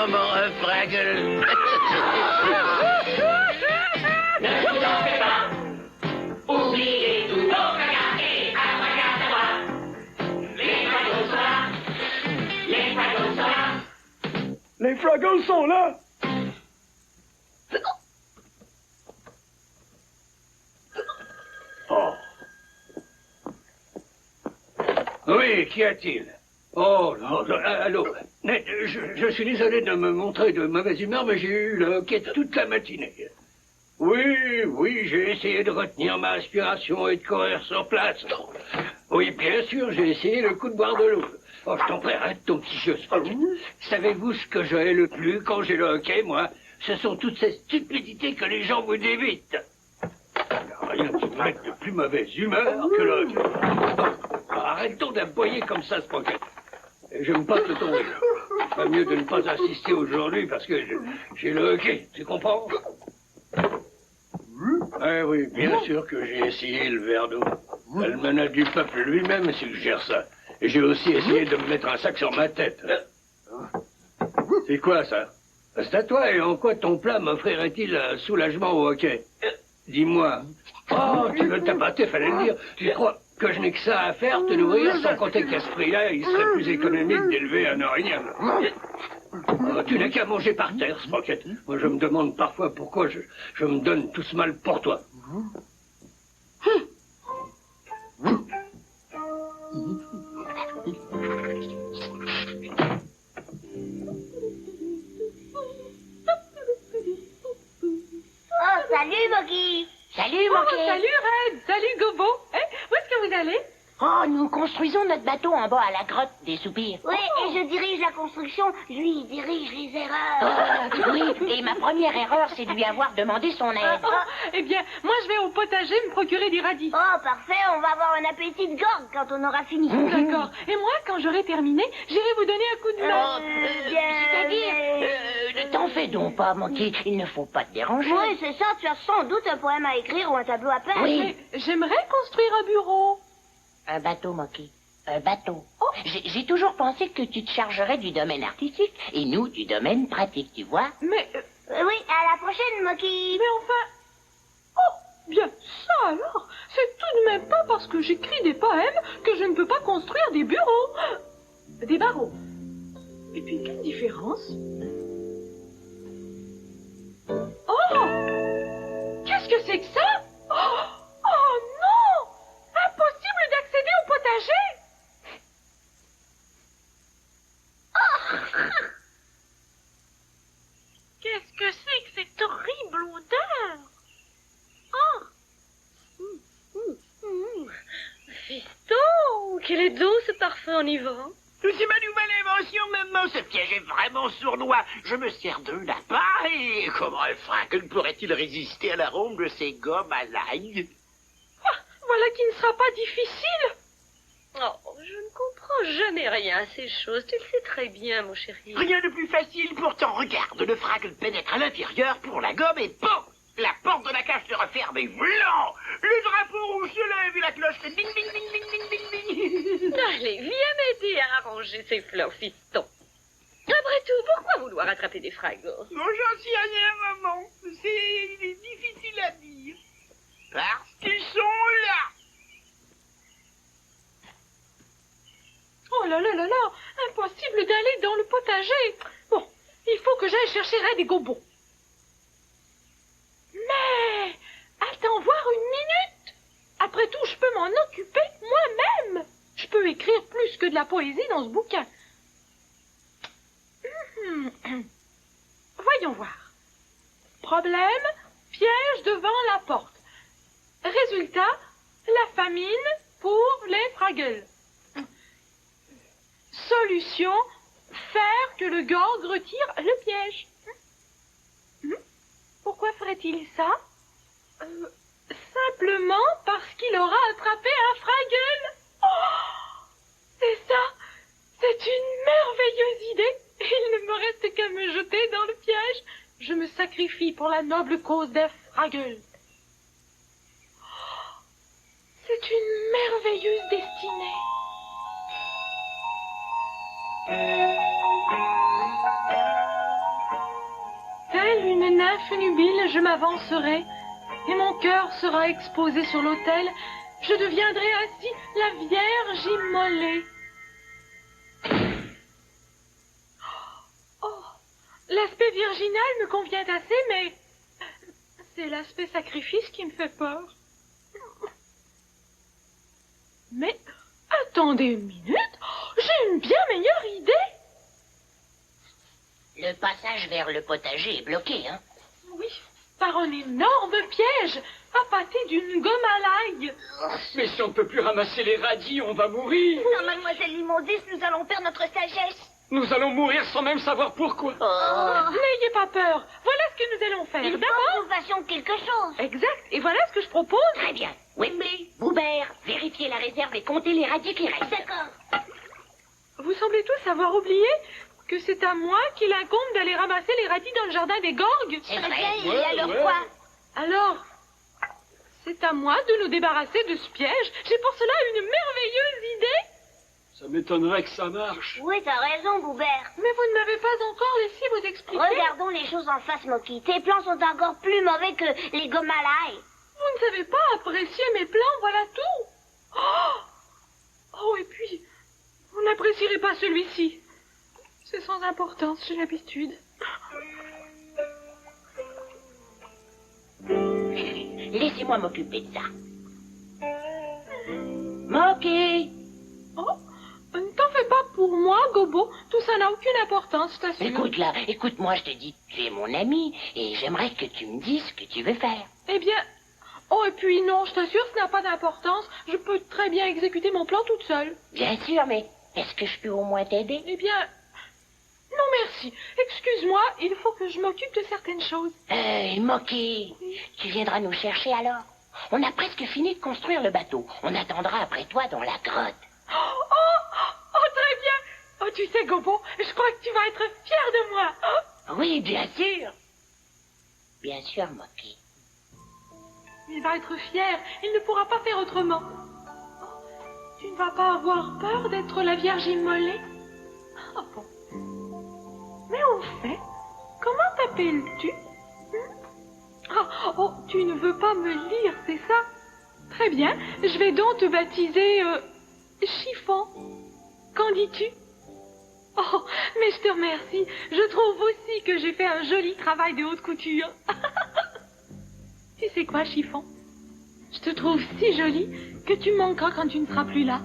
moment, Fraggle. Ne vous en faites pas. Oubliez tout vos fracas et abracadabra. Les Fraggles sont là. Les Fraggles sont là. Les Fraggles sont là. Oh. Oui, qu'y a-t-il? Oh, non, allô, Ned, je suis désolé de me montrer de mauvaise humeur, mais j'ai eu le hoquet toute la matinée. Oui, j'ai essayé de retenir ma respiration et de courir sur place. Oui, bien sûr, j'ai essayé le coup de boire de l'eau. Oh, je t'en prie, arrête ton petit jeu. Savez-vous ce que je hais le plus quand j'ai le hoquet, moi? Ce sont toutes ces stupidités que les gens vous débitent. Rien qui me mette de plus mauvaise humeur que le hockey. Oh, arrêtons d'aboyer comme ça, Sprocket. J'aime pas te tomber. Pas mieux de ne pas assister aujourd'hui parce que j'ai le hockey, tu comprends? Ah oui, bien sûr que j'ai essayé le verre d'eau. L'almanach du peuple lui-même suggère ça. Et j'ai aussi essayé de me mettre un sac sur ma tête. C'est quoi ça? C'est à toi, et en quoi ton plat m'offrirait-il un soulagement au hockey? Dis-moi. Oh, tu veux t'appâter, fallait le dire. Tu crois que je n'ai que ça à faire, te nourrir, sans compter qu'à ce prix-là, il serait plus économique d'élever un orignal. Oh, tu n'as qu'à manger par terre, Sprocket. Moi, je me demande parfois pourquoi je me donne tout ce mal pour toi. Oh, salut, Moki. Salut, Oh, Monkey. salut, Red. Salut, Gobo. Où est-ce que vous allez? Oh, nous construisons notre bateau en bas à la grotte des soupirs. Oui, et je dirige la construction. Lui, il dirige les erreurs. Oui, et ma première erreur, c'est de lui avoir demandé son aide. Eh bien, moi, je vais au potager me procurer des radis. Oh, parfait, on va avoir un appétit de gorge quand on aura fini. D'accord. Et moi, quand j'aurai terminé, j'irai vous donner un coup de main. C'est-à-dire, ne t'en fais donc pas, Monkey. Il ne faut pas te déranger. Oui, c'est ça, tu as sans doute un poème à écrire ou un tableau à peindre. Oui. Mais j'aimerais construire un bureau. Un bateau, Monkey. Un bateau. J'ai toujours pensé que tu te chargerais du domaine artistique et nous du domaine pratique, tu vois. Mais, Oui, à la prochaine, Moki. mais enfin... Oh, bien ça alors. C'est tout de même pas parce que j'écris des poèmes que je ne peux pas construire des bureaux. Des barreaux. Et puis, quelle différence? Oh! Qu'est-ce que c'est que ça? Oh non! Impossible d'accéder au potager! Qu'est-ce que c'est que cette horrible odeur? Fiston, quel est doux ce parfum enivrant. C'est ma nouvelle invention, maman. Ce piège est vraiment sournois. Je me sers d'un lapin et comment un Fraggle pourrait-il résister à l'arôme de ces gommes à l'ail? Voilà qui ne sera pas difficile. Oh, je ne comprends jamais rien à ces choses. Tu le sais très bien, mon chéri. Rien de plus facile, pourtant. Regarde, le Fraggle pénètre à l'intérieur pour la gomme et boum! La porte de la cage se referme et blanc! Le drapeau rouge se lève et la cloche fait ding ding ding ding ding ding ding. Allez, viens m'aider à arranger ces fleurs, fiston. Après tout, pourquoi vouloir attraper des Fraggles? Oh, j'en sais rien, maman. C'est difficile à dire. Parce qu'ils sont là. Oh là là là là, impossible d'aller dans le potager. Bon, il faut que j'aille chercher Red et Gobo. Mais, attends voir une minute. Après tout, je peux m'en occuper moi-même. Je peux écrire plus que de la poésie dans ce bouquin. Voyons voir. Problème, piège devant la porte. Résultat, la famine pour les Fraggles. Solution, faire que le gorge retire le piège. Pourquoi ferait-il ça? Simplement parce qu'il aura attrapé un Fraggle. Oh, c'est ça. C'est une merveilleuse idée. Il ne me reste qu'à me jeter dans le piège. Je me sacrifie pour la noble cause des Fraggles. Oh, c'est une merveilleuse destinée. chemin funubile, je m'avancerai, et mon cœur sera exposé sur l'autel. Je deviendrai ainsi la Vierge immolée. Oh, l'aspect virginal me convient assez, mais c'est l'aspect sacrifice qui me fait peur. Mais attendez une minute, j'ai une bien meilleure idée. Le passage vers le potager est bloqué, hein? Oui, par un énorme piège, appâté d'une gomme à l'ail. Mais si on ne peut plus ramasser les radis, on va mourir. Non, mademoiselle l'immondice, nous allons perdre notre sagesse. Nous allons mourir sans même savoir pourquoi. N'ayez pas peur, voilà ce que nous allons faire. Il faut D'abord, que nous fassions quelque chose. exact, et voilà ce que je propose. Très bien. Wembley, Boubert, vérifiez la réserve et comptez les radis qui restent. D'accord. Vous semblez tous avoir oublié que c'est à moi qu'il incombe d'aller ramasser les radis dans le jardin des gorgues. C'est Eh bien, vrai. il y a alors quoi? Alors, c'est à moi de nous débarrasser de ce piège. J'ai pour cela une merveilleuse idée. Ça m'étonnerait que ça marche. Oui, t'as raison, Boubert. Mais vous ne m'avez pas encore laissé vous expliquer. Regardons les choses en face, Moki. Tes plans sont encore plus mauvais que les gommes à l'ail. Vous ne savez pas apprécier mes plans, voilà tout. Oh, et puis, vous n'apprécierez pas celui-ci. C'est sans importance, j'ai l'habitude. Laissez-moi m'occuper de ça. Moki! Oh, ne t'en fais pas pour moi, Gobo. Tout ça n'a aucune importance, je t'assure. Écoute là, écoute-moi, je te dis, tu es mon ami et j'aimerais que tu me dises ce que tu veux faire. Eh bien... Oh, et puis non, je t'assure, ce n'a pas d'importance. Je peux très bien exécuter mon plan toute seule. Bien sûr, mais est-ce que je peux au moins t'aider? Eh bien... Non, merci. Excuse-moi, il faut que je m'occupe de certaines choses. Moki, tu viendras nous chercher alors? On a presque fini de construire le bateau. On attendra après toi dans la grotte. Oh, très bien. Oh, tu sais, Gobo, je crois que tu vas être fier de moi. Oh, Oui, bien sûr. Bien sûr, Moki. il va être fier. Il ne pourra pas faire autrement. Oh, tu ne vas pas avoir peur d'être la Vierge immolée? Ah bon. Mais au fait, comment t'appelles-tu? Oh, tu ne veux pas me lire, c'est ça? Très bien, je vais donc te baptiser Chiffon. Qu'en dis-tu? Oh, mais je te remercie. Je trouve aussi que j'ai fait un joli travail de haute couture. Tu sais quoi, Chiffon? Je te trouve si jolie que tu manqueras quand tu ne seras plus là.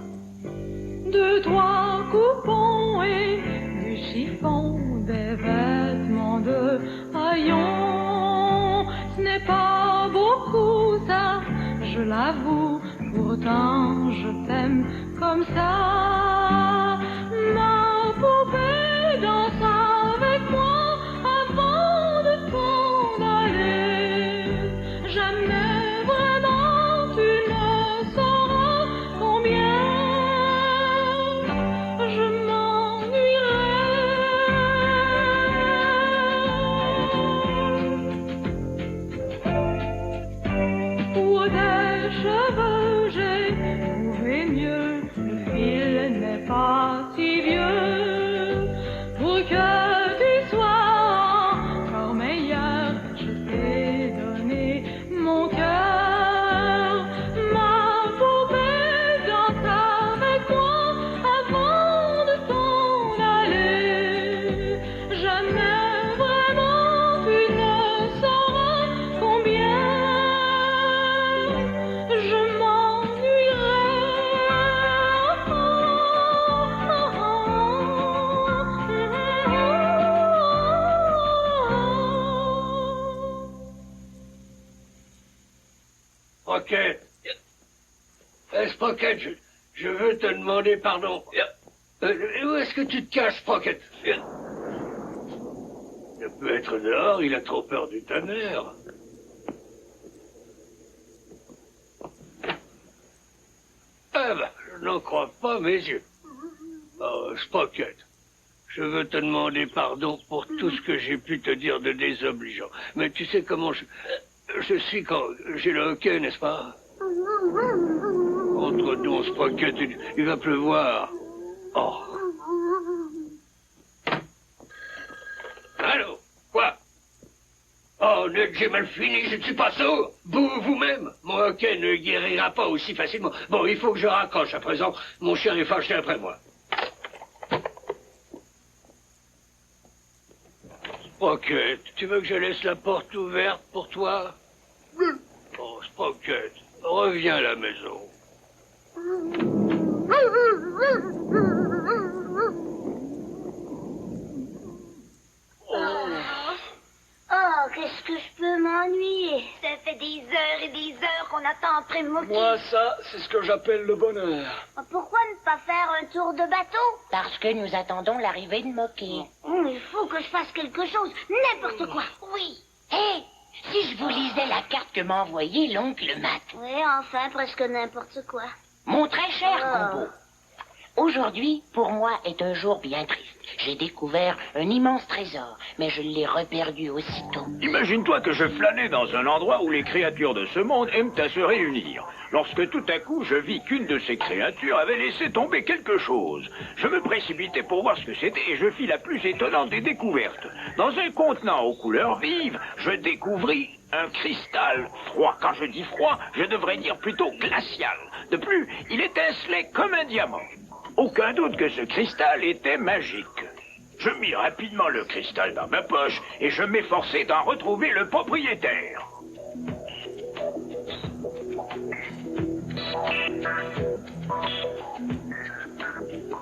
2, 3 coupons et du chiffon, des vêtements de haillons. Ce n'est pas beaucoup ça, je l'avoue, pourtant je t'aime comme ça. Ma poupée danse avec moi avant de t'en aller. Jamais vraiment tu ne sauras combien je m'ennuierai. Pour tes cheveux j'ai trouvé mieux, le fil n'est pas si vieux. Pour que tu sois encore meilleur, je t'ai donné mon cœur. Ma poupée danse avec moi avant de t'en aller. Jamais vraiment tu ne sauras combien je m'ennuierai. Sprocket. Sprocket, je veux te demander pardon. Où est-ce que tu te caches, Sprocket? Ne peut être dehors, il a trop peur du tonnerre. Ah ben, je n'en crois pas mes yeux. Oh, Sprocket, je veux te demander pardon pour tout ce que j'ai pu te dire de désobligeant. Mais tu sais comment je suis quand j'ai le hockey, n'est-ce pas? Entre nous, Sprocket, il va pleuvoir. Oh. Allô? Quoi? Oh Oh, Ned, j'ai mal fini, je ne suis pas sourd. Vous-même. Mon hockey ne guérira pas aussi facilement. Bon, il faut que je raccroche à présent. Mon chien est fâché après moi. Sprocket, tu veux que je laisse la porte ouverte pour toi? Oh, Sprocket, reviens à la maison. Oh, qu'est-ce que je peux m'ennuyer. Ça fait des heures et des heures qu'on attend après Moki. Moi, ça, c'est ce que j'appelle le bonheur. Pourquoi ne pas faire un tour de bateau? Parce que nous attendons l'arrivée de Moki. Il faut que je fasse quelque chose, n'importe quoi. Oui. Hé, si je vous lisais la carte que m'a envoyée l'oncle Matt. Oui, enfin, presque n'importe quoi. Mon très cher Ah. Combo. Aujourd'hui, pour moi, est un jour bien triste. J'ai découvert un immense trésor, mais je l'ai reperdu aussitôt. Imagine-toi que je flânais dans un endroit où les créatures de ce monde aiment à se réunir. Lorsque tout à coup je vis qu'une de ces créatures avait laissé tomber quelque chose. Je me précipitai pour voir ce que c'était et je fis la plus étonnante des découvertes. Dans un contenant aux couleurs vives, je découvris un cristal froid. Quand je dis froid, je devrais dire plutôt glacial. De plus, il étincelait comme un diamant. Aucun doute que ce cristal était magique. Je mis rapidement le cristal dans ma poche et je m'efforçai d'en retrouver le propriétaire.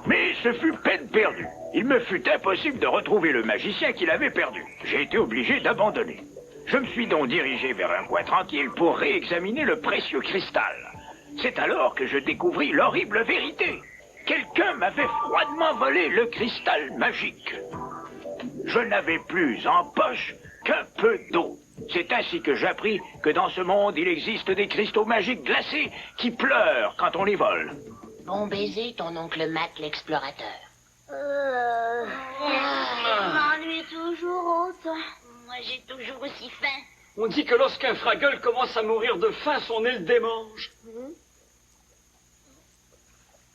Mais ce fut peine perdue. Il me fut impossible de retrouver le magicien qui l'avait perdu. J'ai été obligé d'abandonner. Je me suis donc dirigé vers un coin tranquille pour réexaminer le précieux cristal. C'est alors que je découvris l'horrible vérité. Quelqu'un m'avait froidement volé le cristal magique. Je n'avais plus en poche qu'un peu d'eau. C'est ainsi que j'appris que dans ce monde, il existe des cristaux magiques glacés qui pleurent quand on les vole. Bon baiser, ton oncle Matt l'explorateur. Je m'ennuie toujours autant. Moi, j'ai toujours aussi faim. On dit que lorsqu'un Fraggle commence à mourir de faim, son aile démange.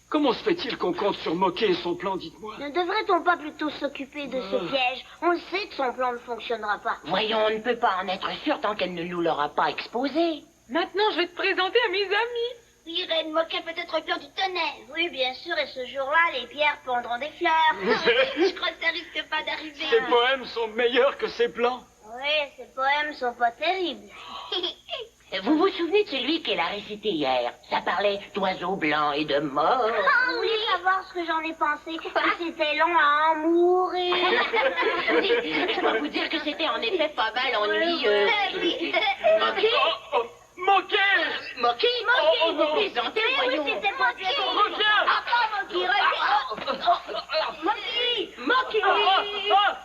Comment se fait-il qu'on compte sur Moquet et son plan, dites-moi? Ne devrait-on pas plutôt s'occuper de ce piège? On le sait que son plan ne fonctionnera pas. Voyons, on ne peut pas en être sûr tant qu'elle ne nous l'aura pas exposé. Maintenant, je vais te présenter à mes amis. Oui, Reine Moquet peut être au cœur du tonnerre. Oui, bien sûr, et ce jour-là, les pierres pondront des fleurs. Je crois que ça risque pas d'arriver. Ses poèmes sont meilleurs que ses plans. Oui, ces poèmes sont pas terribles. Vous vous souvenez de celui qu'elle a récité hier? Ça parlait d'oiseaux blancs et de morts. Oh, vous voulez savoir ce que j'en ai pensé? C'était long à en mourir. Je dois vous dire que c'était en effet pas mal ennuyeux. Moquet? Moquet! Moquet? Oh, non. Vous plaisantez, Oui, voyons. c'était pas bien. Reviens! Moquet, reviens. Moquet!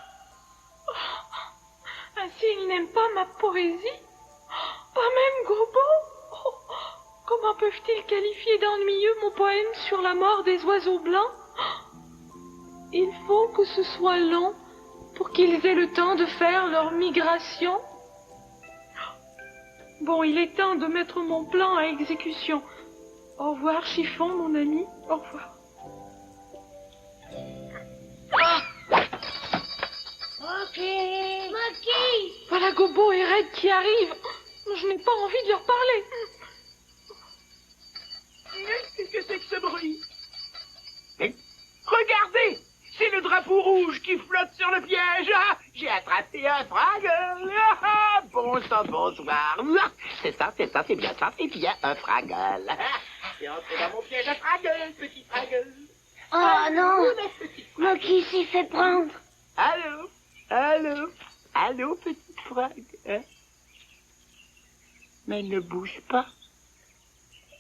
Ainsi, il n'aime pas ma poésie? Pas même Gobo? Oh, comment peuvent-ils qualifier d'ennuyeux mon poème sur la mort des oiseaux blancs? Il faut que ce soit long pour qu'ils aient le temps de faire leur migration. Bon, il est temps de mettre mon plan à exécution. Au revoir, Chiffon, mon ami. Au revoir. Moquet. Voilà Gobo et Red qui arrivent. Je n'ai pas envie de leur parler. Qu'est-ce que c'est que ce bruit? Regardez! C'est le drapeau rouge qui flotte sur le piège! Ah, j'ai attrapé un Fraggle! Ah, bon sang, bonsoir! C'est ça, c'est bien ça, c'est bien un Fraggle! J'ai entré dans mon piège à Fraggle, petit Fraggle! Oh non, Moquet s'y fait prendre. Allô? Allô? Allô, petit Fraggle? Mais ne bouge pas.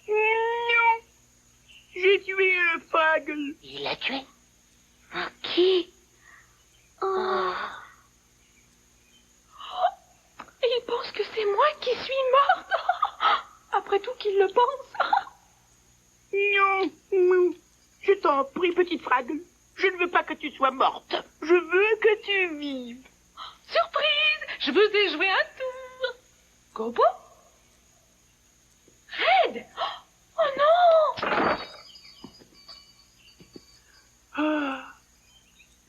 Non! J'ai tué un Fraggle! Il l'a tué. Moquet. Oh. Il pense que c'est moi qui suis morte. Après tout qu'il le pense. Non, je t'en prie, petite Fraggle. Je ne veux pas que tu sois morte. Je veux que tu vives. Surprise! Je vous ai joué un tour. Gobo? Red! Oh non! Ah,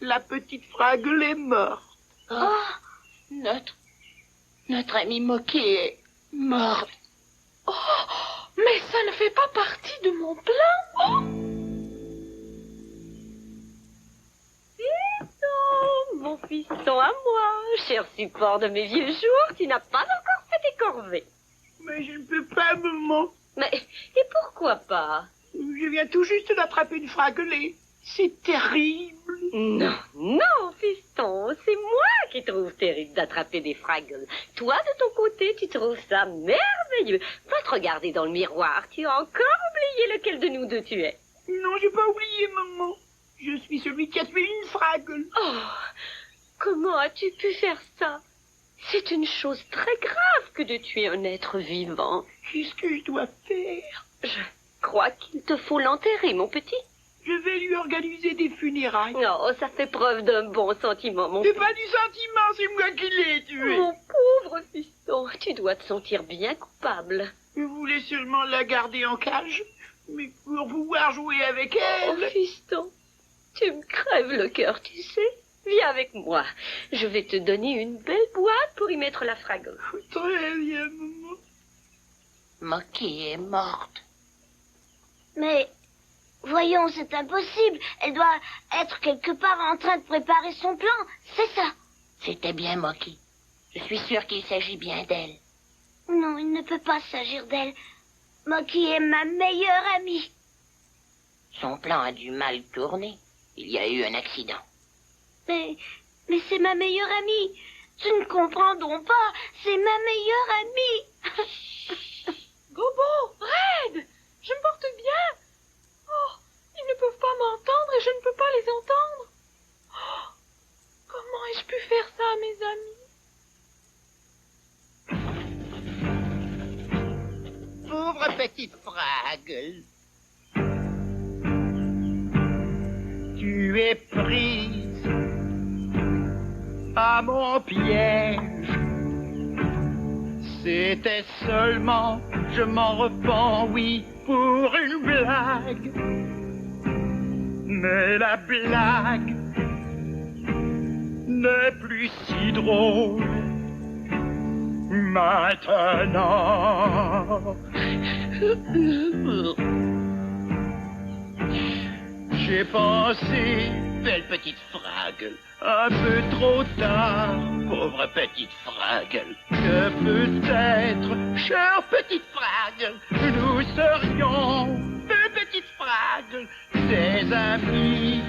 la petite Fraggle est morte. Oh, notre Notre ami Moquet est mort. Oh, mais ça ne fait pas partie de mon plan. Oh. Fiston, mon fiston à moi, cher support de mes vieux jours, tu n'as pas encore fait tes corvées. Mais je ne peux pas, maman. Mais, et pourquoi pas? Je viens tout juste d'attraper une fragelée. C'est terrible. Non, non, fiston, c'est moi qui trouve terrible d'attraper des fraggles. Toi, de ton côté, tu trouves ça merveilleux. Va te regarder dans le miroir, tu as encore oublié lequel de nous deux tu es. Non, j'ai pas oublié, maman. Je suis celui qui a tué une fragle. Oh, comment as-tu pu faire ça? C'est une chose très grave que de tuer un être vivant. Qu'est-ce que je dois faire? Je crois qu'il te faut l'enterrer, mon petit. Je vais lui organiser des funérailles. Oh, ça fait preuve d'un bon sentiment, mon C'est petit. pas du sentiment, c'est moi qui l'ai tué. Mon pauvre fiston, tu dois te sentir bien coupable. Je voulais seulement la garder en cage, mais pour pouvoir jouer avec Oh, elle. fiston, tu me crèves le cœur, tu sais. Viens avec moi. Je vais te donner une belle boîte pour y mettre la fragle. Très bien, maman. Moquet est morte. Mais, voyons, c'est impossible. Elle doit être quelque part en train de préparer son plan. C'est ça. C'était bien Moquet. Je suis sûre qu'il s'agit bien d'elle. Non, il ne peut pas s'agir d'elle. Moki est ma meilleure amie. Son plan a dû mal tourner. Il y a eu un accident. Mais c'est ma meilleure amie. Tu ne comprends donc pas. C'est ma meilleure amie. Gobo, Red, je me porte bien. Oh, ils ne peuvent pas m'entendre et je ne peux pas les entendre. Oh, comment ai-je pu faire ça à mes amis? Pauvre petite fragle. Tu es prise à mon piège. C'était seulement, je m'en repens, oui, pour une blague. Mais la blague n'est plus si drôle maintenant. J'ai pensé, belle petite fragle, un peu trop tard, pauvre petite fragle, que peut-être, chère petite fragle, nous serions, deux petites fragles, des amis.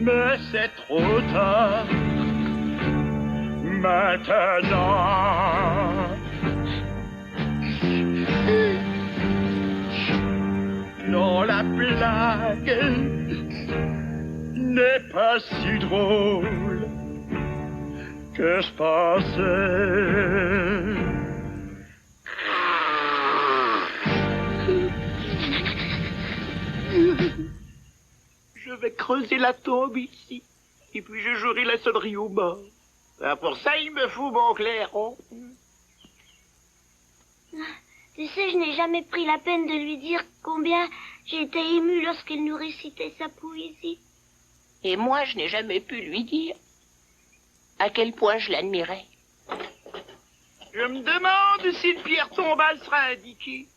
Mais c'est trop tard, maintenant. Non, la blague n'est pas si drôle que je pensais. Je vais creuser la tombe ici, et puis je jouerai la sonnerie au mort. Ah, pour ça, il me faut mon clairon. Tu sais, je n'ai jamais pris la peine de lui dire combien j'étais émue lorsqu'il nous récitait sa poésie. Et moi, je n'ai jamais pu lui dire à quel point je l'admirais. Je me demande si une pierre tombale sera indiquée.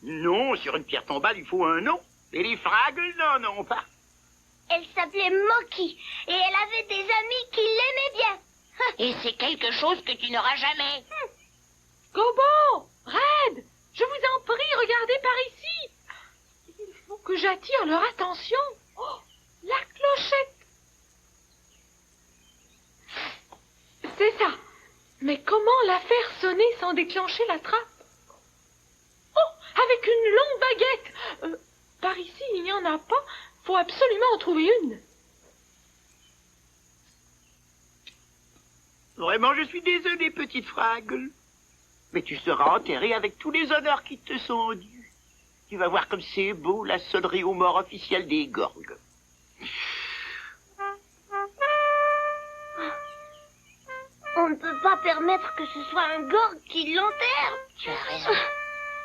Non, sur une pierre tombale, il faut un nom. Et les fragles n'en ont pas. Elle s'appelait Moki, et elle avait des amis qui l'aimaient bien. Et c'est quelque chose que tu n'auras jamais. Gobo, Red, je vous en prie, regardez par ici. Il faut que j'attire leur attention. Oh, la clochette. C'est ça. Mais comment la faire sonner sans déclencher la trappe? Oh, avec une longue baguette. Par ici, il n'y en a pas. Faut absolument en trouver une. Vraiment, je suis désolé, petite fragle. Mais tu seras enterré avec tous les honneurs qui te sont dus. Tu vas voir comme c'est beau, la sonnerie aux morts officielle des gorgues. On ne peut pas permettre que ce soit un gorgue qui l'enterre. Tu as raison.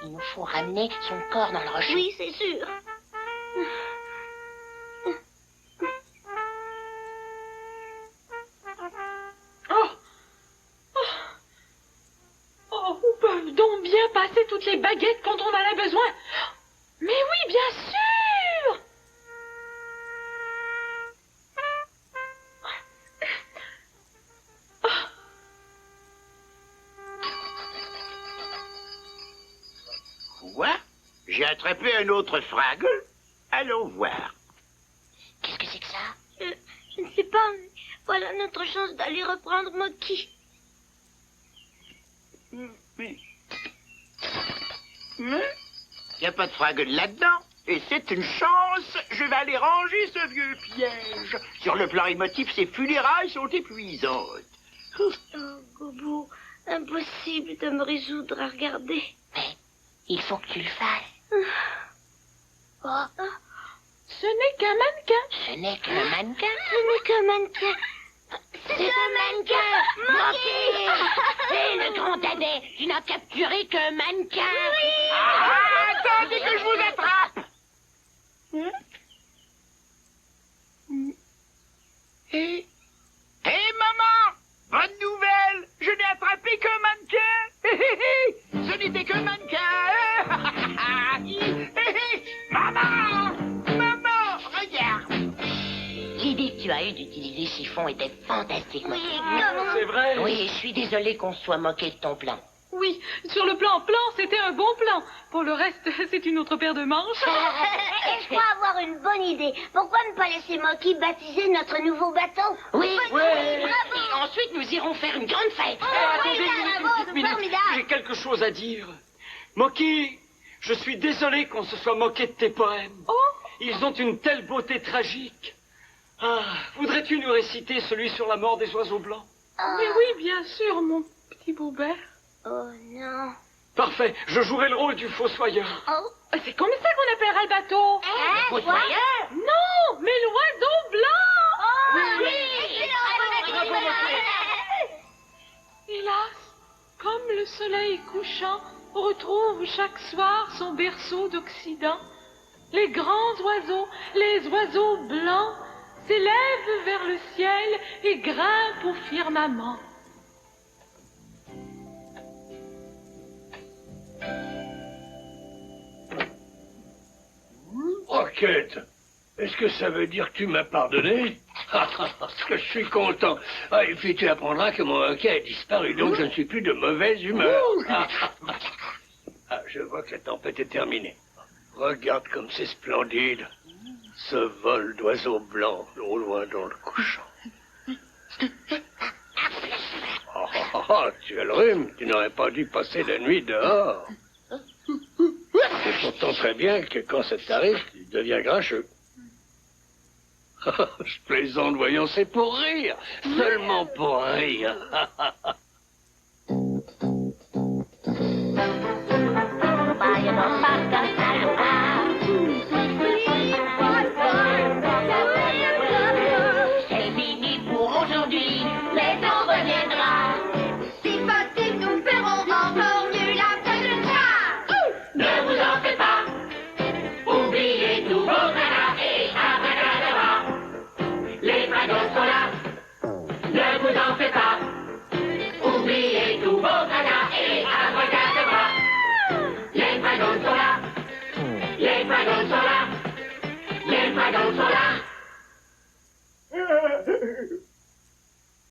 Il nous faut ramener son corps dans le rocher. Oui, c'est sûr. Oh, bien passer toutes les baguettes quand on en a besoin. Mais oui, bien sûr. Quoi? J'ai attrapé un autre Fraggle? Allons voir. Qu'est-ce que c'est que ça? Je ne sais pas, mais voilà notre chance d'aller reprendre Moki. Y a pas de Fraggle là-dedans. Et c'est une chance. Je vais aller ranger ce vieux piège. Sur le plan émotif, ces funérailles sont épuisantes. Oh, Gobo, impossible de me résoudre à regarder. Mais il faut que tu le fasses. Oh, Ce n'est qu'un mannequin. Ce n'est qu'un mannequin. ce n'est qu'un mannequin. C'est un mannequin. Moki. C'est le grand dadais. Tu n'as capturé qu'un mannequin. Attendez que je vous attrape. Hé, maman! Bonne nouvelle! Je n'ai attrapé qu'un mannequin! Ce n'était qu'un mannequin! Maman! Maman! Regarde! L'idée que tu as eue d'utiliser chiffon était fantastique, Moki. C'est vrai. Oui, je suis désolée qu'on se soit moqué de ton plan. Oui, sur le plan, c'était un bon plan. Pour le reste, c'est une autre paire de manches. Et je crois avoir une bonne idée. Pourquoi ne pas laisser Moki baptiser notre nouveau bateau? Oui. Ouais. Et ensuite, nous irons faire une grande fête. Attendez oui, une bravo, petite minute. formidable. J'ai quelque chose à dire. Moki, je suis désolé qu'on se soit moqué de tes poèmes. Oh, Ils ont une telle beauté tragique. Ah, voudrais-tu nous réciter celui sur la mort des oiseaux blancs? mais oui, bien sûr, mon petit Boubert. Oh non. Parfait, je jouerai le rôle du fossoyeur. Oh. C'est comme ça qu'on appellera le bateau. Quoi? Non, mais l'oiseau blanc. Hélas, comme le soleil couchant retrouve chaque soir son berceau d'Occident, les grands oiseaux, les oiseaux blancs, s'élèvent vers le ciel et grimpent au firmament. Roquette, est-ce que ça veut dire que tu m'as pardonné? Parce que je suis content. Ah, et puis tu apprendras que mon hockey a disparu, donc je ne suis plus de mauvaise humeur. Je vois que la tempête est terminée. Regarde comme c'est splendide. Ce vol d'oiseaux blancs au loin dans le couchant. Tu as le rhume, tu n'aurais pas dû passer la nuit dehors. C'est pourtant très bien que quand ça t'arrive, tu deviens grincheux. Je plaisante, voyons, c'est pour rire. Seulement pour rire.